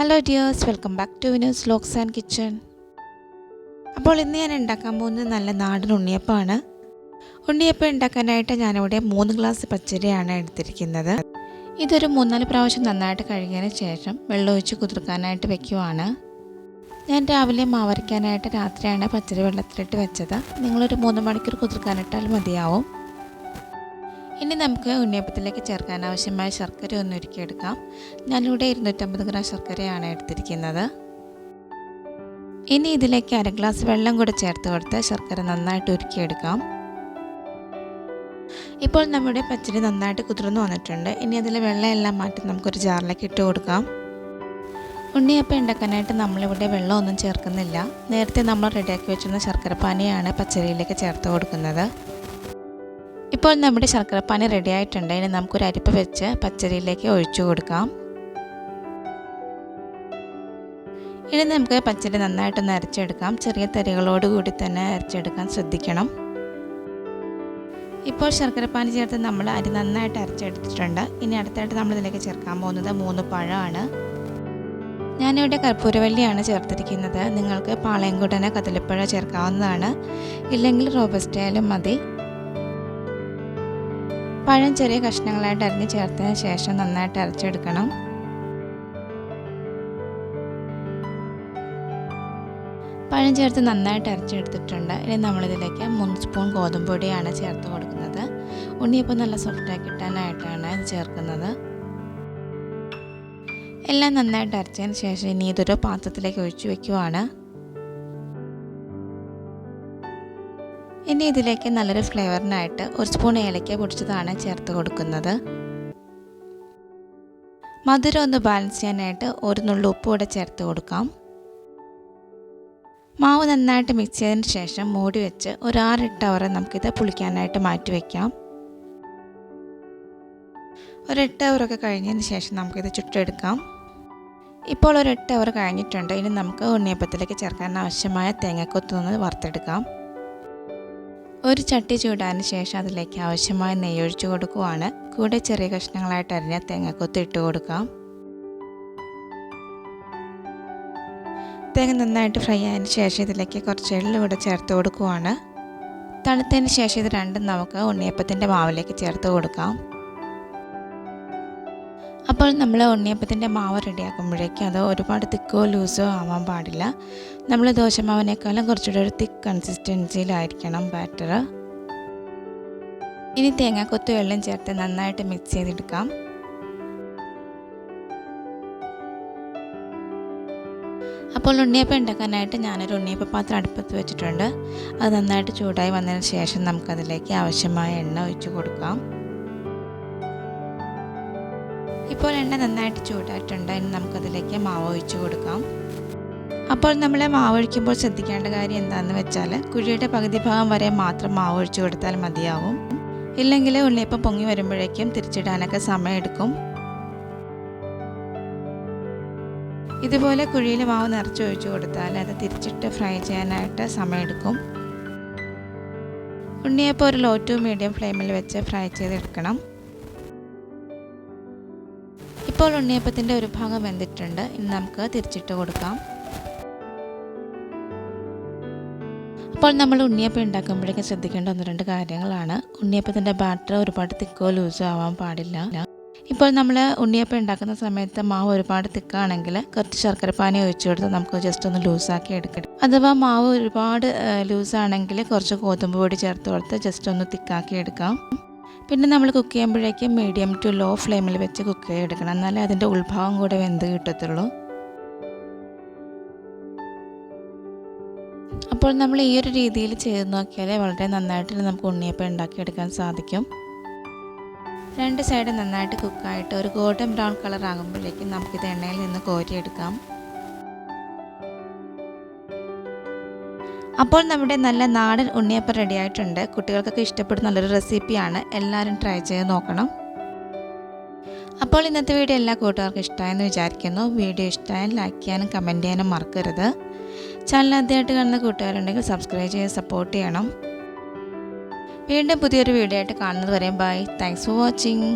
Hello dears, welcome back to Vinu's vlogs and kitchen. അപ്പോൾ ഇന്ന് ഞാൻ ഉണ്ടാക്കാൻ പോകുന്നത് നല്ല നാടൻ ഉണ്ണിയപ്പമാണ്. ഉണ്ണിയപ്പം ഉണ്ടാക്കാനായിട്ട് ഞാനിവിടെ 3 ഗ്ലാസ് പച്ചരിയാണ് എടുത്തിരിക്കുന്നത്. ഇതൊരു 3-4 പ്രാവശ്യം നന്നായിട്ട് കഴുകിയതിന് ശേഷം വെള്ളമൊഴിച്ച് കുതിർക്കാനായിട്ട് വെക്കുവാണ്. ഞാൻ രാവിലെ മാവരയ്ക്കാനായിട്ട് രാത്രിയാണ് പച്ചരി വെള്ളത്തിലിട്ട് വെച്ചത്. നിങ്ങളൊരു 3 മണിക്കൂർ കുതിർക്കാനിട്ടാൽ മതിയാവും. ഇനി നമുക്ക് ഉണ്ണിയപ്പത്തിലേക്ക് ചേർക്കാൻ ആവശ്യമായ ശർക്കര ഒന്ന് ഉരുക്കിയെടുക്കാം. ഞാനിവിടെ 250 ഗ്രാം ശർക്കരയാണ് എടുത്തിരിക്കുന്നത്. ഇനി ഇതിലേക്ക് 1/2 ഗ്ലാസ് വെള്ളം കൂടെ ചേർത്ത് കൊടുത്ത് ശർക്കര നന്നായിട്ട് ഉരുക്കിയെടുക്കാം. ഇപ്പോൾ നമ്മുടെ പച്ചരി നന്നായിട്ട് കുതിർന്നു വന്നിട്ടുണ്ട്. ഇനി അതിലെ വെള്ളമെല്ലാം മാറ്റി നമുക്കൊരു ജാറിലേക്ക് ഇട്ട് കൊടുക്കാം. ഉണ്ണിയപ്പം ഉണ്ടാക്കാനായിട്ട് നമ്മളിവിടെ വെള്ളമൊന്നും ചേർക്കുന്നില്ല. നേരത്തെ നമ്മൾ റെഡിയാക്കി വെച്ചിരുന്ന ശർക്കര പാനിയാണ് പച്ചരിയിലേക്ക് ചേർത്ത് കൊടുക്കുന്നത്. ഇപ്പോൾ നമ്മുടെ ശർക്കരപ്പാനി റെഡി ആയിട്ടുണ്ട്. ഇനി നമുക്കൊരു അരിപ്പ വെച്ച് പച്ചരിയിലേക്ക് ഒഴിച്ചു കൊടുക്കാം. ഇനി നമുക്ക് പച്ചരി നന്നായിട്ടൊന്ന് അരച്ചെടുക്കാം. ചെറിയ തരികളോടുകൂടി തന്നെ അരച്ചെടുക്കാൻ ശ്രദ്ധിക്കണം. ഇപ്പോൾ ശർക്കരപ്പാനി ചേർത്ത് നമ്മൾ അരി നന്നായിട്ട് അരച്ചെടുത്തിട്ടുണ്ട്. ഇനി അടുത്തായിട്ട് നമ്മളിതിലേക്ക് ചേർക്കാൻ പോകുന്നത് 3 പഴമാണ്. ഞാനിവിടെ കർപ്പൂരവല്ലിയാണ് ചേർത്തിരിക്കുന്നത്. നിങ്ങൾക്ക് പാളയംകുടന കദളിപ്പഴ ചേർക്കാവുന്നതാണ്, ഇല്ലെങ്കിൽ റോബസ്റ്റയാലും മതി. പഴം ചെറിയ കഷ്ണങ്ങളായിട്ട് അരിഞ്ഞ് ചേർത്തതിന് ശേഷം നന്നായിട്ട് അരച്ചെടുക്കണം. പഴം ചേർത്ത് നന്നായിട്ട് അരച്ചെടുത്തിട്ടുണ്ട്. ഇനി നമ്മളിതിലേക്ക് 3 സ്പൂൺ ഗോതമ്പ് പൊടിയാണ് ചേർത്ത് കൊടുക്കുന്നത്. ഉണ്ണിയപ്പം നല്ല സോഫ്റ്റാക്കി കിട്ടാനായിട്ടാണ് ഇത് ചേർക്കുന്നത്. എല്ലാം നന്നായിട്ട് അരച്ചതിന് ശേഷം ഇനി ഇതൊരു പാത്രത്തിലേക്ക് ഒഴിച്ചു വയ്ക്കുവാണ്. ഇനി ഇതിലേക്ക് നല്ലൊരു ഫ്ലേവറിനായിട്ട് 1 സ്പൂൺ ഏലക്ക പൊടിച്ചതാണ് ചേർത്ത് കൊടുക്കുന്നത്. മധുരം ഒന്ന് ബാലൻസ് ചെയ്യാനായിട്ട് 1 നുള്ളു ഉപ്പ് കൂടെ ചേർത്ത് കൊടുക്കാം. മാവ് നന്നായിട്ട് മിക്സ് ചെയ്തതിന് ശേഷം മൂടി വെച്ച് ഒരു 6-8 അവർ നമുക്കിത് പുളിക്കാനായിട്ട് മാറ്റി വയ്ക്കാം. ഒരു 8 അവറൊക്കെ കഴിഞ്ഞതിന് ശേഷം നമുക്കിത് ചുട്ടെടുക്കാം. ഇപ്പോൾ ഒരു 8 അവർ കഴിഞ്ഞിട്ടുണ്ട്. ഇനി നമുക്ക് ഉണ്ണിയപ്പത്തിലേക്ക് ചേർക്കാൻ ആവശ്യമായ തേങ്ങക്കൊത്തൊന്ന് വറുത്തെടുക്കാം. ഒരു ചട്ടി ചൂടാന് ശേഷം അതിലേക്ക് ആവശ്യമായ നെയ്യ് ഒഴിച്ചു കൊടുക്കുവാണ്. കൂടെ ചെറിയ കഷ്ണങ്ങളായിട്ട് അരിഞ്ഞ തേങ്ങക്കൊത്ത് ഇട്ട് കൊടുക്കാം. തേങ്ങ നന്നായിട്ട് ഫ്രൈ ആയതിനു ശേഷം ഇതിലേക്ക് കുറച്ച് എള്ള് കൂടെ ചേർത്ത് കൊടുക്കുവാണ്. തണുത്തതിന് ശേഷം ഇത് രണ്ടും നമുക്ക് ഉണ്ണിയപ്പത്തിൻ്റെ മാവിലേക്ക് ചേർത്ത് കൊടുക്കാം. അപ്പോൾ നമ്മൾ ഉണ്ണിയപ്പത്തിൻ്റെ മാവ് റെഡിയാക്കുമ്പോഴേക്കും അത് ഒരുപാട് തിക്കോ ലൂസോ ആവാൻ പാടില്ല. നമ്മൾ ദോശമാവിനേക്കാളും കുറച്ചുകൂടെ ഒരു തിക്ക് കൺസിസ്റ്റൻസിയിലായിരിക്കണം ബാറ്റർ. ഇനി തേങ്ങാക്കൊത്ത് വെള്ളം ചേർത്ത് നന്നായിട്ട് മിക്സ് ചെയ്തെടുക്കാം. അപ്പോൾ ഉണ്ണിയപ്പം ഉണ്ടാക്കാനായിട്ട് ഞാനൊരു ഉണ്ണിയപ്പ പാത്രം അടുപ്പത്ത് വെച്ചിട്ടുണ്ട്. അത് നന്നായിട്ട് ചൂടായി വന്നതിന് ശേഷം നമുക്കതിലേക്ക് ആവശ്യമായ എണ്ണ ഒഴിച്ചു കൊടുക്കാം. ഇപ്പോൾ എണ്ണ നന്നായിട്ട് ചൂടായിട്ടുണ്ട്. ഇനി നമുക്കതിലേക്ക് മാവ് ഒഴിച്ചു കൊടുക്കാം. അപ്പോൾ നമ്മൾ മാവ് ഒഴിക്കുമ്പോൾ ശ്രദ്ധിക്കേണ്ട കാര്യം എന്താണെന്ന് വെച്ചാൽ കുഴിയുടെ പകുതി ഭാഗം വരെ മാത്രം മാവ് ഒഴിച്ചു കൊടുത്താൽ മതിയാവും. ഇല്ലെങ്കിൽ ഉണ്ണിയപ്പം പൊങ്ങി വരുമ്പോഴേക്കും തിരിച്ചിടാനൊക്കെ സമയമെടുക്കും. ഇതുപോലെ കുഴിയിൽ മാവ് നിറച്ചൊഴിച്ചു കൊടുത്താൽ അത് തിരിച്ചിട്ട് ഫ്രൈ ചെയ്യാനായിട്ട് സമയമെടുക്കും. ഉണ്ണിയപ്പം ഒരു ലോ ടു മീഡിയം ഫ്ലെയിമിൽ വെച്ച് ഫ്രൈ ചെയ്തെടുക്കണം. ഇപ്പോൾ ഉണ്ണിയപ്പത്തിൻ്റെ ഒരു ഭാഗം വെന്തിട്ടുണ്ട്. ഇനി നമുക്ക് തിരിച്ചിട്ട് കൊടുക്കാം. അപ്പോൾ നമ്മൾ ഉണ്ണിയപ്പം ഉണ്ടാക്കുമ്പോഴേക്കും ശ്രദ്ധിക്കേണ്ട 1-2 കാര്യങ്ങളാണ്. ഉണ്ണിയപ്പത്തിൻ്റെ ബാറ്റർ ഒരുപാട് തിക്കോ ലൂസോ ആവാൻ പാടില്ല. ഇപ്പോൾ നമ്മൾ ഉണ്ണിയപ്പം ഉണ്ടാക്കുന്ന സമയത്ത് മാവ് ഒരുപാട് തിക്കാണെങ്കിൽ കുറച്ച് ശർക്കരപ്പാനി ഒഴിച്ചു കൊടുത്ത് നമുക്ക് ജസ്റ്റ് ഒന്ന് ലൂസാക്കി എടുക്കണം. അഥവാ മാവ് ഒരുപാട് ലൂസാണെങ്കിൽ കുറച്ച് ഗോതമ്പ് പൊടി ചേർത്ത് കൊടുത്ത് ജസ്റ്റ് ഒന്ന് തിക്കാക്കി എടുക്കാം. പിന്നെ നമ്മൾ കുക്ക് ചെയ്യുമ്പോഴേക്കും മീഡിയം ടു ലോ ഫ്ലെയിമിൽ വെച്ച് കുക്ക് ചെയ്തെടുക്കണം. എന്നാലേ അതിൻ്റെ ഉൾഭാഗം കൂടെ വെന്ത് കിട്ടത്തുള്ളൂ. അപ്പോൾ നമ്മൾ ഈ ഒരു രീതിയിൽ ചെയ്ത് നോക്കിയാൽ വളരെ നന്നായിട്ട് നമുക്ക് ഉണ്ണിയപ്പം ഉണ്ടാക്കിയെടുക്കാൻ സാധിക്കും. 2 സൈഡ് നന്നായിട്ട് കുക്കായിട്ട് ഒരു ഗോൾഡൻ ബ്രൗൺ കളർ ആകുമ്പോഴേക്കും നമുക്കിത് എണ്ണയിൽ നിന്ന് കോരിയെടുക്കാം. അപ്പോൾ നമ്മുടെ നല്ല നാടൻ ഉണ്ണിയപ്പം റെഡി ആയിട്ടുണ്ട്. കുട്ടികൾക്കൊക്കെ ഇഷ്ടപ്പെടുന്ന നല്ലൊരു റെസിപ്പിയാണ്. എല്ലാവരും ട്രൈ ചെയ്ത് നോക്കണം. അപ്പോൾ ഇന്നത്തെ വീഡിയോ എല്ലാ കൂട്ടുകാർക്കും ഇഷ്ടമായെന്ന് വിചാരിക്കുന്നു. വീഡിയോ ഇഷ്ടമായാൽ ലൈക്ക് ചെയ്യാനും കമൻറ്റ് ചെയ്യാനും മറക്കരുത്. ചാനൽ ആദ്യമായിട്ട് കാണുന്ന കൂട്ടുകാരുണ്ടെങ്കിൽ സബ്സ്ക്രൈബ് ചെയ്ത് സപ്പോർട്ട് ചെയ്യണം. വീണ്ടും പുതിയൊരു വീഡിയോ ആയിട്ട് കാണുന്നത് വരെ ബൈ. Thanks for watching.